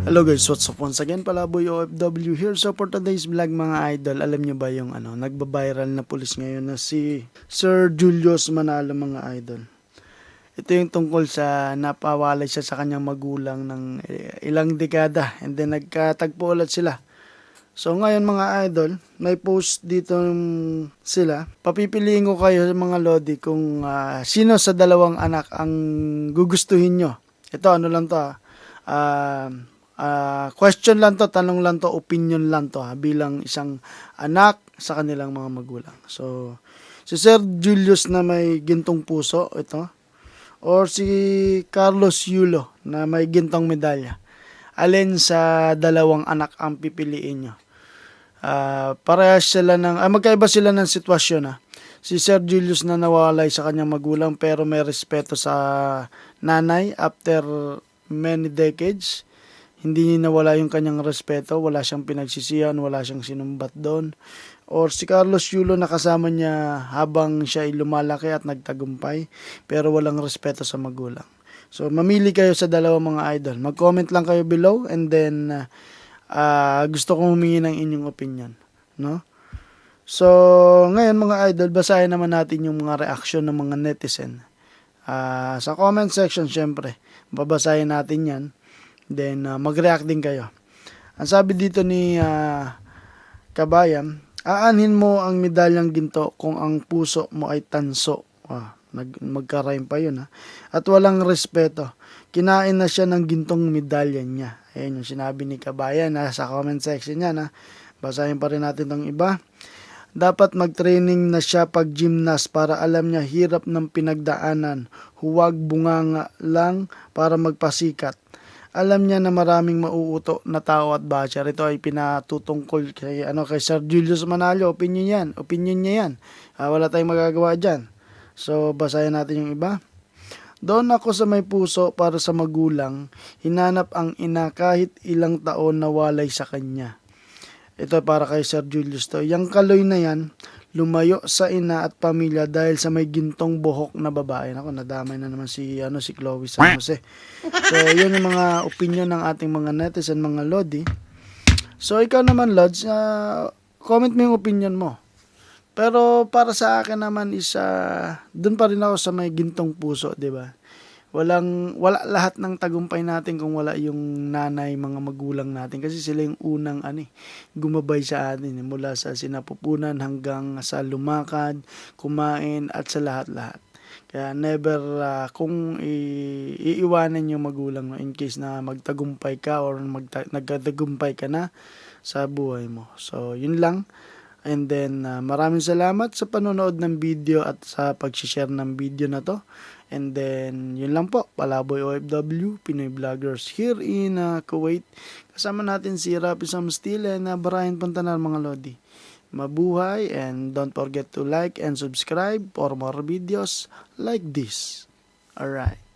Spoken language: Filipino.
Hello guys, what's up once again? Palaboy OFW here. So for today's vlog mga idol, alam nyo ba yung nagba-viral na pulis ngayon na si Sir Julius Manalo mga idol. Ito yung tungkol sa napawalay siya sa kanyang magulang ng ilang dekada and then nagkatagpo ulit sila. So ngayon mga idol, may post dito sila. Papipiliin ko kayo mga lodi kung sino sa dalawang anak ang gugustuhin nyo. Ito ano lang to question lang to, tanong lang to, opinion lang to bilang isang anak sa kanilang mga magulang. So, si Sir Julius na may gintong puso, ito, or si Carlos Yulo na may gintong medalya. Alin sa dalawang anak ang pipiliin nyo? Parehas sila magkaiba sila ng sitwasyon Si Sir Julius na nawalay sa kanyang magulang pero may respeto sa nanay after many decades. Hindi nawala yung kanyang respeto, wala siyang pinagsisihan, wala siyang sinumbat doon. Or si Carlos Yulo na kasama niya habang siya ay lumalaki at nagtagumpay, pero walang respeto sa magulang. So mamili kayo sa dalawang mga idol. Mag-comment lang kayo below and then gusto kong humingi ng inyong opinion. No? So ngayon mga idol, basahin naman natin yung mga reaction ng mga netizen. Sa comment section syempre, babasahin natin yan. Then, mag-react din kayo. Ang sabi dito ni Kabayan, aanhin mo ang medalyang ginto kung ang puso mo ay tanso. Magka-rhyme pa yun At walang respeto. Kinain na siya ng gintong medalya niya. Ayan yung sinabi ni Kabayan sa comment section niya. Basahin pa rin natin ng iba. Dapat mag-training na siya pag gymnast para alam niya hirap ng pinagdaanan. Huwag bunganga lang para magpasikat. Alam niya na maraming mauuto na tao at basher. Ito ay pinatutungkol kay Sir Julius Manalo. Opinion niya yan. Wala tayong magagawa dyan. So, basahin natin yung iba. Doon ako sa may puso para sa magulang, hinanap ang ina kahit ilang taon na walay sa kanya. Ito para kay Sir Julius to. Yang kaloy na yan, lumayo sa ina at pamilya dahil sa may gintong buhok na babae. Ako, nadamay na naman si Chloe San Jose. So, yun yung mga opinion ng ating mga netizen, mga lodi. So, ikaw naman, Lods, comment mo yung opinion mo. Pero para sa akin naman is dun pa rin ako sa may gintong puso, 'di ba? Wala lahat ng tagumpay natin kung wala yung nanay, mga magulang natin kasi sila yung unang gumabay sa atin mula sa sinapupunan hanggang sa lumakad, kumain at sa lahat-lahat. Kaya never kung iiwanan yung magulang in case na magtagumpay ka or nagkatagumpay ka na sa buhay mo. So, yun lang. And then, maraming salamat sa panonood ng video at sa pag-share ng video na to. And then, yun lang po. Palaboy OFW, Pinoy Vloggers here in Kuwait. Kasama natin si Rapi Samstil and Brian Pantanar mga lodi. Mabuhay and don't forget to like and subscribe for more videos like this. Alright.